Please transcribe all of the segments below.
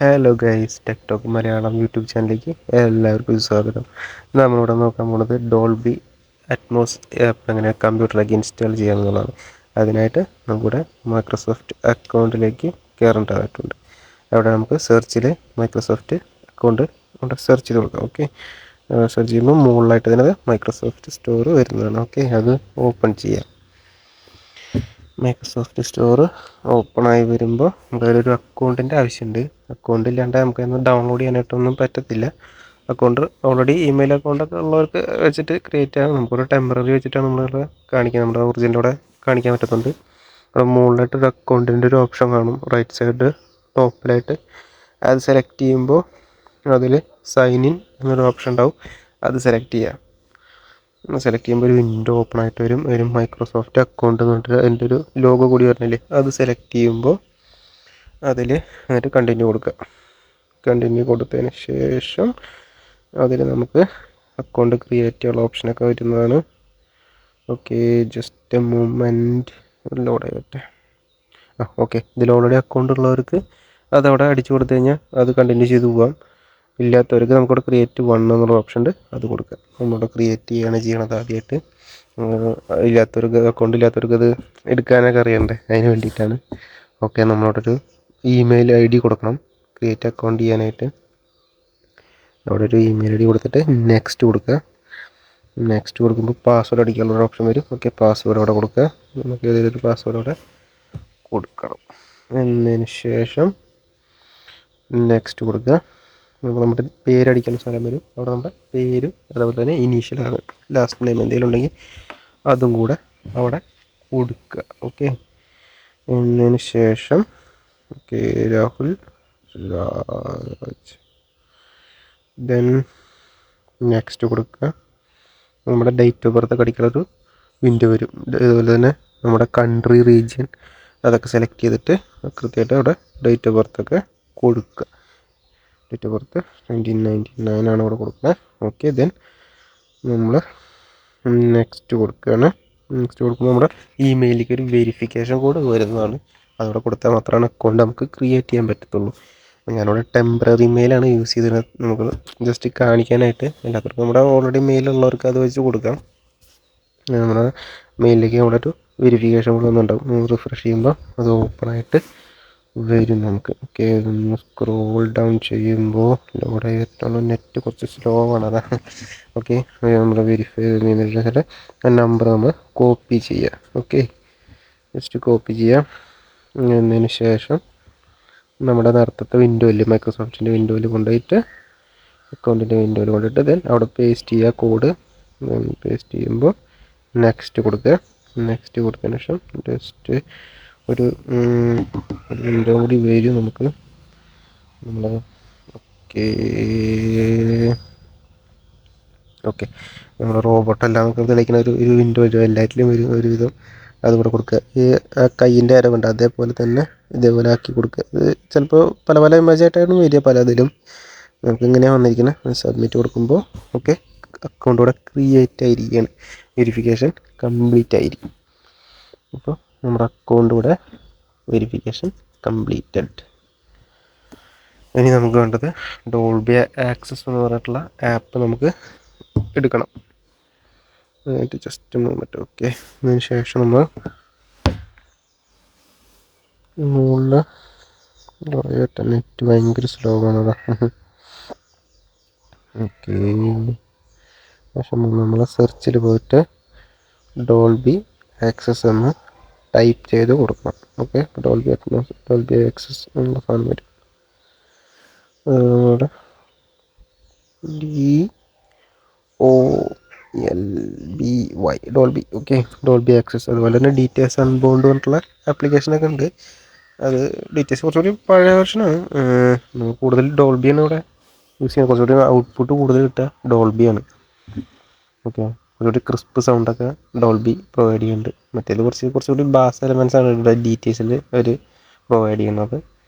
Hello guys, Tech Talk Malayalam YouTube ചാനലിലേക്ക് എല്ലാവർക്കും സ്വാഗതം. നമ്മളിവിടെ നോക്കാൻ പോകുന്നത് ഡോൾബി അറ്റ്മോസ് ആപ്പ് എങ്ങനെ കമ്പ്യൂട്ടറിലേക്ക് ഇൻസ്റ്റാൾ ചെയ്യാമെന്നുള്ളതാണ്. അതിനായിട്ട് നമ്മുടെ മൈക്രോസോഫ്റ്റ് അക്കൗണ്ടിലേക്ക് കയറേണ്ടതായിട്ടുണ്ട്. അവിടെ നമുക്ക് സെർച്ചിൽ മൈക്രോസോഫ്റ്റ് അക്കൗണ്ട് അവിടെ സെർച്ച് ചെയ്ത് കൊടുക്കാം. ഓക്കെ, സെർച്ച് ചെയ്യുമ്പോൾ മുകളിലായിട്ട് തന്നെ മൈക്രോസോഫ്റ്റ് സ്റ്റോർ വരുന്നതാണ്. ഓക്കെ, അത് ഓപ്പൺ ചെയ്യാം. മൈക്രോസോഫ്റ്റ് സ്റ്റോർ ഓപ്പണായി വരുമ്പോൾ നമുക്ക് അതിലൊരു അക്കൗണ്ടിൻ്റെ ആവശ്യമുണ്ട്. അക്കൗണ്ട് ഇല്ലാണ്ട് നമുക്കതൊന്ന് ഡൗൺലോഡ് ചെയ്യാനായിട്ടൊന്നും പറ്റത്തില്ല. അക്കൗണ്ട് ഓൾറെഡി ഇമെയിൽ അക്കൗണ്ടൊക്കെ ഉള്ളവർക്ക് വെച്ചിട്ട് ക്രിയേറ്റ് ആകാം. നമുക്കൊരു ടെമ്പററി വെച്ചിട്ടാണ് നമ്മളിവിടെ കാണിക്കുക. നമ്മുടെ ഒറിജിനലോടെ കാണിക്കാൻ പറ്റത്തുണ്ട്. അവിടെ മുകളിലായിട്ട് ഒരു അക്കൗണ്ടിൻ്റെ ഒരു ഓപ്ഷൻ കാണും, റൈറ്റ് സൈഡ് ടോപ്പിലായിട്ട്. അത് സെലക്ട് ചെയ്യുമ്പോൾ അതിൽ സൈൻ ഇൻ എന്നൊരു ഓപ്ഷൻ ഉണ്ടാവും. അത് സെലക്ട് ചെയ്യുക. സെലക്ട് ചെയ്യുമ്പോൾ ഒരു വിൻഡോ ഓപ്പൺ ആയിട്ട് വരും മൈക്രോസോഫ്റ്റ് അക്കൗണ്ട് എന്ന് പറഞ്ഞിട്ട് അതിൻ്റെ ഒരു ലോഗോ കൂടി വരണില്ലേ, അത് സെലക്ട് ചെയ്യുമ്പോൾ അതിൽ എന്നിട്ട് കണ്ടിന്യൂ കൊടുക്കുക. കണ്ടിന്യൂ കൊടുത്തതിന് ശേഷം അതിൽ നമുക്ക് അക്കൗണ്ട് ക്രിയേറ്റ് ചെയ്യാനുള്ള ഓപ്ഷനൊക്കെ വരുന്നതാണ്. Okay, just a moment, load ആയിട്ടെ. ഓക്കെ, ഇതിൽ ഓൾറെഡി അക്കൗണ്ട് ഉള്ളവർക്ക് അതവിടെ അടിച്ചു കൊടുത്തു കഴിഞ്ഞാൽ അത് കണ്ടിന്യൂ ചെയ്ത് പോകാം. ഇല്ലാത്തവർക്ക് നമുക്കിവിടെ ക്രിയേറ്റ് 1 എന്നുള്ള ഓപ്ഷൻ ഉണ്ട്, അത് കൊടുക്കുക. നമ്മളിവിടെ ക്രിയേറ്റ് ചെയ്യണത് ആദ്യമായിട്ട്. അക്കൗണ്ട് ഇല്ലാത്തവർക്ക് അത് എടുക്കാനൊക്കെ അറിയണ്ടേ, അതിന് വേണ്ടിയിട്ടാണ്. ഓക്കെ, നമ്മളവിടെ ഒരു ഇമെയിൽ ID കൊടുക്കണം ക്രിയേറ്റ് അക്കൗണ്ട് ചെയ്യാനായിട്ട്. അവിടെ ഒരു ഇമെയിൽ ID കൊടുത്തിട്ട് നെക്സ്റ്റ് കൊടുക്കുക. നെക്സ്റ്റ് കൊടുക്കുമ്പോൾ പാസ്വേഡ് അടിക്കാനുള്ള ഓപ്ഷൻ വരും. ഓക്കെ, പാസ്വേഡ് അവിടെ കൊടുക്കുക. നമുക്ക് ഏതെങ്കിലും പാസ്വേഡ് അവിടെ കൊടുക്കണം. എന്നതിന് ശേഷം നെക്സ്റ്റ് കൊടുക്കുക. നമ്മുടെ പേരടിക്കുന്ന സ്ഥലം വരും. അവിടെ നമ്മുടെ പേരും അതുപോലെ തന്നെ ഇനീഷ്യലാണ് ലാസ്റ്റ് നെയിം എന്തെങ്കിലും ഉണ്ടെങ്കിൽ അതും കൂടെ അവിടെ കൊടുക്കുക. ഓക്കെ, എന്നതിന് ശേഷം okay Rahul Raj, then next കൊടുക്കുക. നമ്മുടെ ഡേറ്റ് ഓഫ് ബർത്ത് ഒക്കെ അടിക്കുന്നൊരു വിൻഡോ വരും. അതുപോലെ തന്നെ നമ്മുടെ കൺട്രി, റീജിയൻ അതൊക്കെ സെലക്ട് ചെയ്തിട്ട് കൃത്യമായിട്ട് അവിടെ ഡേറ്റ് ഓഫ് ബർത്ത് ഒക്കെ കൊടുക്കുക. ഡേറ്റ് ഓഫ് ബർത്ത് 1999 ആണ് അവിടെ കൊടുക്കുന്നത്. ഓക്കെ, ദെൻ നമ്മൾ നെക്സ്റ്റ് കൊടുക്കുകയാണ്. നെക്സ്റ്റ് കൊടുക്കുമ്പോൾ നമ്മുടെ ഇമെയിലിലേക്ക് ഒരു വെരിഫിക്കേഷൻ കോഡ് വരുന്നതാണ്. അതവിടെ കൊടുത്താൽ മാത്രമാണ് അക്കൗണ്ട് നമുക്ക് ക്രിയേറ്റ് ചെയ്യാൻ പറ്റത്തുള്ളൂ. ഞാനിവിടെ ടെമ്പററി മെയിലാണ് യൂസ് ചെയ്തത്, നമുക്ക് ജസ്റ്റ് കാണിക്കാനായിട്ട്. എല്ലാവർക്കും നമ്മുടെ ഓൾറെഡി മെയിലുള്ളവർക്ക് അത് വെച്ച് കൊടുക്കാം. നമ്മുടെ മെയിലിലേക്ക് അവിടെ ഒരു വെരിഫിക്കേഷൻ കോഡ് വന്നിട്ടുണ്ടാവും. റിഫ്രഷ് ചെയ്യുമ്പോൾ അത് ഓപ്പണായിട്ട് വരും നമുക്ക്. ഓക്കെ, ഒന്ന് സ്ക്രോൾ ഡൗൺ ചെയ്യുമ്പോൾ ലോഡ് ആയിട്ടുള്ള നെറ്റ് കുറച്ച് സ്ലോ ആണ്, അതാണ്. ഓക്കെ, നമ്മൾ വെരിഫൈ ചെയ്തതിന് ആ നമ്പർ നമ്മൾ കോപ്പി ചെയ്യുക. ഓക്കെ, ജസ്റ്റ് കോപ്പി ചെയ്യാം. എന്നതിന് ശേഷം നമ്മുടെ നേരത്തെ വിൻഡോയിൽ മൈക്രോസോഫ്റ്റിൻ്റെ വിൻഡോയിൽ കൊണ്ടുപോയിട്ട് അക്കൗണ്ടിൻ്റെ വിൻഡോയിൽ കൊണ്ടിട്ട് ദെൻ അവിടെ പേസ്റ്റ് ചെയ്യുക കോഡ്. പേസ്റ്റ് ചെയ്യുമ്പോൾ നെക്സ്റ്റ് കൊടുക്കുക. നെക്സ്റ്റ് കൊടുത്തതിന് ശേഷം ജസ്റ്റ് ഒരു വിൻഡോ കൂടി വരും നമുക്ക്. നമ്മൾ ഓക്കെ നമ്മൾ റോബോട്ടെല്ലാം നമുക്ക് തെളിയിക്കുന്ന ഒരു വിൻഡോ വരും, എല്ലാറ്റിലും വരും ഒരുവിധം. അതുകൂടെ കൊടുക്കുക. ഈ കയ്യിൻ്റെ അരവുണ്ട് അതേപോലെ തന്നെ ഇതേപോലെ ആക്കി കൊടുക്കുക. ഇത് ചിലപ്പോൾ പല പല ഇമേജായിട്ടാണ് വരിക പലതിലും. നമുക്ക് ഇങ്ങനെയാണ് വന്നിരിക്കുന്നത്. സബ്മിറ്റ് കൊടുക്കുമ്പോൾ ഓക്കെ, അക്കൗണ്ട് ഇവിടെ ക്രിയേറ്റ് ആയിരിക്കുകയാണ്. വെരിഫിക്കേഷൻ കംപ്ലീറ്റ് ആയിരിക്കും. അപ്പോൾ നമ്മുടെ അക്കൗണ്ട് ഇവിടെ വെരിഫിക്കേഷൻ കംപ്ലീറ്റഡ്. ഇനി നമുക്ക് വേണ്ടത് ഡോൾബി ആക്സസ് എന്ന് പറഞ്ഞിട്ടുള്ള ആപ്പ് നമുക്ക് എടുക്കണം. അതിനായിട്ട് ജസ്റ്റ് മൂമെൻറ്റ്. ഓക്കെ, അതിന് ശേഷം നമ്മൾ മുകളിൽ നെറ്റ് ഭയങ്കര സ്ലോ ആണതാ. ഓക്കെ, ശേഷം നമ്മൾ സെർച്ചിൽ പോയിട്ട് ഡോൾബി ആക്സസ് എന്ന് ടൈപ്പ് ചെയ്ത് കൊടുക്കണം. ഓക്കെ, ഡോൾബി ആക്സസ് എന്നുള്ള സാധനം വരും. DOLBY Dolby. Okay, Dolby access. അതുപോലെ തന്നെ ഡീറ്റെയിൽസ് അൺബൗണ്ട് പറഞ്ഞിട്ടുള്ള ആപ്ലിക്കേഷനൊക്കെ ഉണ്ട്. അത് ഡീറ്റെയിൽസ് കുറച്ചുകൂടി പഴയ വെർഷനാണ്. നമുക്ക് കൂടുതൽ ഡോൾബിയാണ് ഇവിടെ യൂസ് ചെയ്യാൻ. കുറച്ചുകൂടി ഔട്ട്പുട്ട് കൂടുതൽ കിട്ടുക ഡോൾബിയാണ്. ഓക്കെ, കുറച്ചുകൂടി ക്രിസ്പ് സൗണ്ടൊക്കെ ഡോൾബി പ്രൊവൈഡ് ചെയ്യുന്നുണ്ട്. മറ്റേത് കുറച്ചുകൂടി ബാസ് എലമെൻസ് ആണ് ഇവിടെ ഡീറ്റെയിൽസിൽ അവർ പ്രൊവൈഡ് ചെയ്യുന്നത്.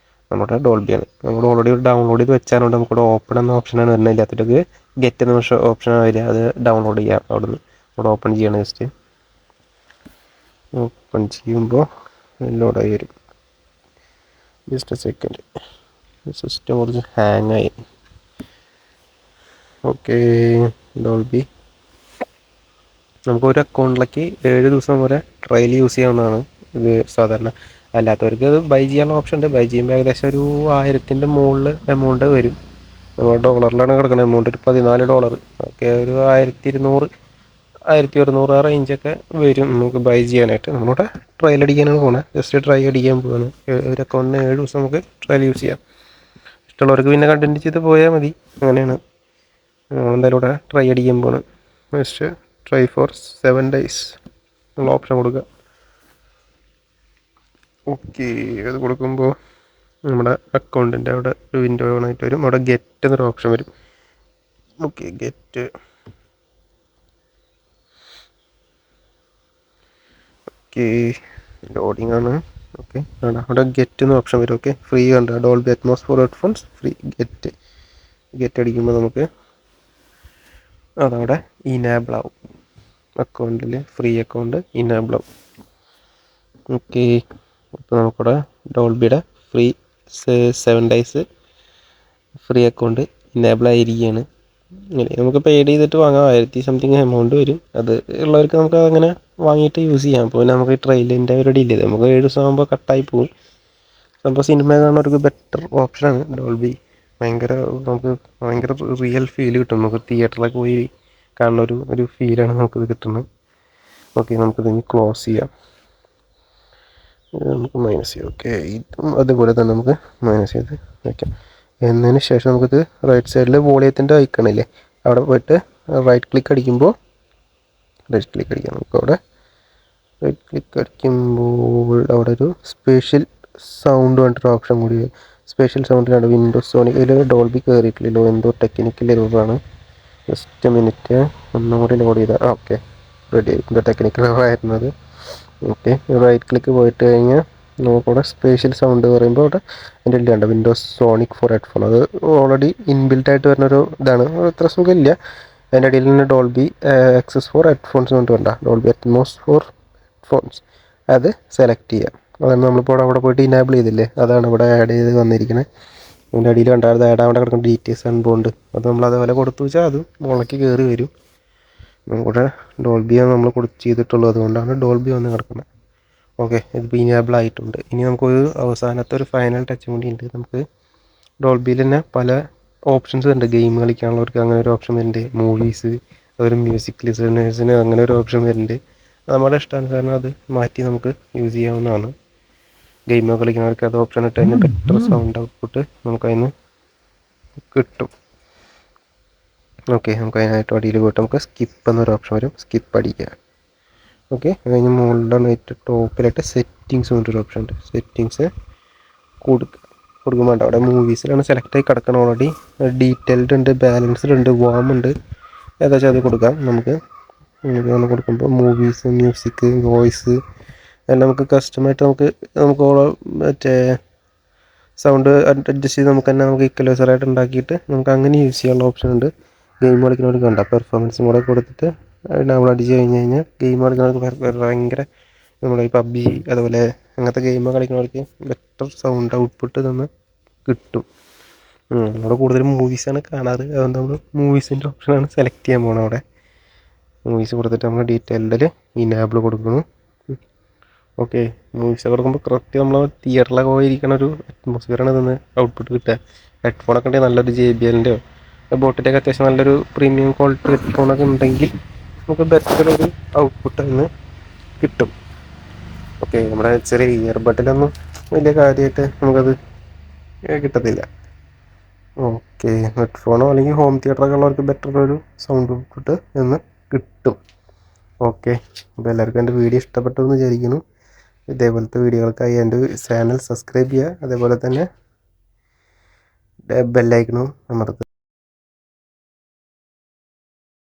നമ്മുടെ ഡോൾബിയാണ്. നമ്മൾ ഓൾറെഡി ഡൗൺലോഡ് ചെയ്ത് വെച്ചാലുണ്ട് നമുക്കിവിടെ ഓപ്പൺ എന്ന ഓപ്ഷനാണ് വരുന്നത്. ഇല്ലാത്തവർക്ക് ഗെറ്റ് എന്ന ഓപ്ഷനാണ് വരിക. അത് ഡൗൺലോഡ് ചെയ്യാം. അവിടുന്ന് ഇവിടെ ഓപ്പൺ ചെയ്യണം. ജസ്റ്റ് ഓപ്പൺ ചെയ്യുമ്പോൾ ലോഡായി വരും. Just A second. സിസ്റ്റം കുറച്ച് ഹാങ്ങായി. ഓക്കെ, ഡോൾബി നമുക്ക് ഒരു അക്കൗണ്ടിലേക്ക് 7 ദിവസം വരെ ട്രയൽ യൂസ് ചെയ്യാവുന്നതാണ്. ഇത് സാധാരണ അല്ലാത്തവർക്ക് അത് ബൈ ചെയ്യാനുള്ള ഓപ്ഷൻ ഉണ്ട്. ബൈ ചെയ്യുമ്പോൾ ഏകദേശം ഒരു 1000-ൻ്റെ മുകളിൽ എമൗണ്ട് വരും. നമ്മൾ ഡോളറിലാണ് കിടക്കുന്നത് എമൗണ്ട്, ഒരു $14. ഓക്കെ, ഒരു 1200 1100 ആ റേഞ്ചൊക്കെ വരും നമുക്ക് ബൈ ചെയ്യാനായിട്ട്. നമ്മുടെ ട്രയൽ അടിക്കാനാണ് പോകുന്നത്, ജസ്റ്റ് ട്രൈ അടിക്കാൻ പോവാണ്. ഒരു അക്കൗണ്ടിന് 7 ദിവസം നമുക്ക് ട്രയൽ യൂസ് ചെയ്യാം. ഇഷ്ടമുള്ളവർക്ക് പിന്നെ കണ്ടിന്യൂ ചെയ്ത് പോയാൽ മതി, അങ്ങനെയാണ്. എന്തായാലും ഇവിടെ ട്രൈ അടിക്കാൻ പോവാണ്. ജസ്റ്റ് ട്രൈ ഫോർ 7 days നമ്മൾ ഓപ്ഷൻ കൊടുക്കുക. ഓക്കെ, അത് കൊടുക്കുമ്പോൾ നമ്മുടെ അക്കൗണ്ടിൻ്റെ അവിടെ ഒരു വിൻഡോ ഓണായിട്ട് വരും. അവിടെ ഗെറ്റ് എന്നൊരു ഓപ്ഷൻ വരും. Okay, get. ഓക്കെ, ലോഡിംഗ് ആണ്. ഓക്കെ, അവിടെ ഗെറ്റ് എന്ന ഓപ്ഷൻ വരും. ഓക്കെ, ഫ്രീ ഉണ്ട്, Dolby Atmos for headphones free. Get അടിക്കുമ്പോൾ നമുക്ക് അതവിടെ ഇനേബിൾ ആവും. അക്കൗണ്ടിൽ ഫ്രീ അക്കൗണ്ട് ഇനേബിൾ ആവും. ഓക്കെ, അപ്പോൾ നമുക്കിവിടെ ഡോൾബിയുടെ free 7 days free account enable ആയിരിക്കുകയാണ്. ഇങ്ങനെ നമുക്ക് പെയ്ഡ് ചെയ്തിട്ട് വാങ്ങാം. 1000 സംതിങ് എമൗണ്ട് വരും. അത് ഉള്ളവർക്ക് നമുക്ക് അങ്ങനെ വാങ്ങിയിട്ട് യൂസ് ചെയ്യാം. അപ്പോൾ നമുക്ക് ട്രെയിലിൻ്റെ ഒരു ഡിലേ നമുക്ക് 7 ദിവസം ആകുമ്പോൾ കട്ടായി പോകും. അപ്പോൾ സിനിമ കാണുന്നവർക്ക് ബെറ്റർ ഓപ്ഷനാണ് ഡോൾബി. നമുക്ക് ഭയങ്കര റിയൽ ഫീൽ കിട്ടും. നമുക്ക് തിയേറ്ററിലൊക്കെ പോയി കാണുന്ന ഒരു ഫീലാണ് നമുക്കിത് കിട്ടുന്നത്. ഓക്കെ, നമുക്കിത് ക്ലോസ് ചെയ്യാം. നമുക്ക് മൈനസ് ചെയ്യാം. ഓക്കെ, ഇതും അതുപോലെ തന്നെ നമുക്ക് മൈനസ് ചെയ്ത് വയ്ക്കാം. എന്നതിന് ശേഷം നമുക്കിത് റൈറ്റ് സൈഡിൽ വോളിയത്തിൻ്റെ ഐക്കണില്ലേ, അവിടെ പോയിട്ട് റൈറ്റ് ക്ലിക്ക് അടിക്കാം. നമുക്ക് അവിടെ റൈറ്റ് ക്ലിക്ക് അടിക്കുമ്പോൾ അവിടെ ഒരു സ്പെഷ്യൽ സൗണ്ട് പറഞ്ഞിട്ടൊരു ഓപ്ഷൻ കൂടി. സ്പെഷ്യൽ സൗണ്ടിലാണ് വിൻഡോസ് സോണിക്. ഇതിൽ ഡോൾബി കയറിയിട്ടില്ലല്ലോ, എന്തോ ടെക്നിക്കൽ എററാണ്. ജസ്റ്റ് മിനിറ്റ്, ഒന്നും കൂടി ലോഡ് ചെയ്താൽ ഓക്കെ റെഡി ആയി. എന്തോ ടെക്നിക്കൽ എററായിരുന്നത്. ഓക്കെ, റൈറ്റ് ക്ലിക്ക് പോയിട്ട് കഴിഞ്ഞാൽ നമുക്കവിടെ സ്പെഷ്യൽ സൗണ്ട് പറയുമ്പോൾ അവിടെ എൻ്റെ ഇല്ലാണ്ട് വിൻഡോസ് സോണിക് ഫോർ ഹെഡ്ഫോൺ, അത് ഓൾറെഡി ഇൻബിൽറ്റ് ആയിട്ട് വരുന്നൊരു ഇതാണ്. അത്ര സുഖമില്ല. അതിൻ്റെ ഇടയിൽ നിന്ന് ഡോൾബി എക്സസ് ഫോർ ഹെഡ്ഫോൺസ് കൊണ്ട് വേണ്ട, ഡോൾബി അറ്റ്മോസ് ഫോർ ഹെഡ്ഫോൺസ് അത് സെലക്ട് ചെയ്യാം. അതാണ് നമ്മളിപ്പോൾ അവിടെ പോയിട്ട് ഇനാബിൾ ചെയ്തില്ലേ, അതാണ് ഇവിടെ ആഡ് ചെയ്ത് വന്നിരിക്കുന്നത്. അതിൻ്റെ അടിയിൽ കണ്ടായിരുന്നു ആഡ് ആവേണ്ട കിടക്കുന്ന ഡീറ്റെയിൽസ് അൺബോണ്ട്, അത് നമ്മൾ അതേപോലെ കൊടുത്തു വെച്ചാൽ അത് മുളയ്ക്ക് കയറി വരും. ഇവിടെ ഡോൾബിയാണ് നമ്മൾ ചെയ്തിട്ടുള്ളത്, അതുകൊണ്ടാണ് ഡോൾബി വന്ന് കിടക്കുന്നത്. ഓക്കെ, ഇതിപ്പോൾ ഇനേബിൾ ആയിട്ടുണ്ട്. ഇനി നമുക്കൊരു അവസാനത്തെ ഒരു ഫൈനൽ ടച്ചും കൂടി ഉണ്ട്. നമുക്ക് ഡോൾബിയിൽ തന്നെ പല ഓപ്ഷൻസ് ഉണ്ട്. ഗെയിം കളിക്കാനുള്ളവർക്ക് അങ്ങനെ ഒരു ഓപ്ഷൻ വരുന്നുണ്ട്. മൂവീസ്, അതുപോലെ മ്യൂസിക് ലിസണേഴ്സിന് അങ്ങനെ ഒരു ഓപ്ഷൻ വരുന്നുണ്ട്. നമ്മുടെ ഇഷ്ടാനുസരണം അത് മാറ്റി നമുക്ക് യൂസ് ചെയ്യാവുന്നതാണ്. ഗെയിം കളിക്കുന്നവർക്ക് അത് ഓപ്ഷൻ ഇട്ട് കഴിഞ്ഞാൽ ബെറ്റർ സൗണ്ട് ഔട്ട്പുട്ട് നമുക്കതിന് കിട്ടും. ഓക്കെ, നമുക്ക് അതിനായിട്ട് അടിയിൽ പോയിട്ട് നമുക്ക് സ്കിപ്പ് എന്നൊരു ഓപ്ഷൻ വരും, സ്കിപ്പ് അടിക്കുക. ഓക്കെ, അത് കഴിഞ്ഞ് മുകളിലായിട്ട് ടോപ്പിലായിട്ട് സെറ്റിങ്സ് കൊണ്ടൊരു ഓപ്ഷൻ ഉണ്ട്. സെറ്റിങ്സ് കൊടുക്കുമ്പോൾ അവിടെ മൂവീസിലാണ് സെലക്ട് ആയി കിടക്കണം. ഓൾറെഡി ഡീറ്റെയിൽഡ് ഉണ്ട്, ബാലൻസ്ഡ് ഉണ്ട്, വാം ഉണ്ട്. ഏകദേശം അത് കൊടുക്കാം. നമുക്ക് കൊടുക്കുമ്പോൾ മൂവീസ്, മ്യൂസിക്, വോയിസ് എല്ലാം നമുക്ക് കസ്റ്റമായിട്ട് നമുക്ക് മറ്റേ സൗണ്ട് അഡ്ജസ്റ്റ് ചെയ്ത് നമുക്ക് ഇക്വലൈസറായിട്ട് ഉണ്ടാക്കിയിട്ട് നമുക്ക് അങ്ങനെ യൂസ് ചെയ്യാനുള്ള ഓപ്ഷൻ ഉണ്ട്. ഗെയിം കളിക്കുന്നവർക്ക് കണ്ട പെർഫോമൻസും കൂടെ കൊടുത്തിട്ട് നമ്മൾ അടിച്ച് കഴിഞ്ഞാൽ ഗെയിം കളിക്കുന്നവർക്ക് ഭയങ്കര നമ്മുടെ ഈ പബ്ജി അതുപോലെ അങ്ങനത്തെ ഗെയിം കളിക്കുന്നവർക്ക് ബെറ്റർ സൗണ്ട് ഔട്ട്പുട്ട് തന്നെ കിട്ടും. നമ്മൾ കൂടുതലും മൂവീസാണ് കാണാറ്, അതുകൊണ്ട് നമ്മൾ മൂവീസിൻ്റെ ഓപ്ഷനാണ് സെലക്ട് ചെയ്യാൻ പോകണം. അവിടെ മൂവീസ് കൊടുത്തിട്ട് നമ്മൾ ഡീറ്റെയിൽഡിൽ ഇനാബിൾ കൊടുക്കുന്നു. ഓക്കെ, മൂവീസ് കൊടുക്കുമ്പോൾ കറക്റ്റ് നമ്മൾ തിയേറ്ററിലൊക്കെ പോയിരിക്കണ ഒരു അറ്റ്മോസ്ഫിയറാണ് ഇതിന് ഔട്ട്പുട്ട് കിട്ടുക. ഹെഡ്ഫോണൊക്കെ ഉണ്ടെങ്കിൽ നല്ലൊരു JBLൻ്റെയോ ബോട്ടിൻ്റെയൊക്കെ അത്യാവശ്യം നല്ലൊരു പ്രീമിയം ക്വാളിറ്റി ഹെഡ്ഫോണൊക്കെ ഉണ്ടെങ്കിൽ നമുക്ക് ബെറ്റർ ഒരു ഔട്ട്പുട്ട് അതിന് കിട്ടും. ഓക്കെ, നമ്മുടെ ചെറിയ ഇയർബഡിലൊന്നും വലിയ കാര്യമായിട്ട് നമുക്കത് കിട്ടത്തില്ല. ഓക്കെ, ഹെഡ്ഫോണോ അല്ലെങ്കിൽ ഹോം തിയേറ്ററൊക്കെ ഉള്ളവർക്ക് ബെറ്റർ ഒരു സൗണ്ട് ഔട്ട്പുട്ട് എന്ന് കിട്ടും. ഓക്കെ, അപ്പോൾ എല്ലാവർക്കും എൻ്റെ വീഡിയോ ഇഷ്ടപ്പെട്ടു എന്ന് വിചാരിക്കുന്നു. ഇതേപോലത്തെ വീഡിയോകൾക്കായി എൻ്റെ ചാനൽ സബ്സ്ക്രൈബ് ചെയ്യുക, അതേപോലെ തന്നെ ബെല്ലൈക്കണും അമർത്തുക.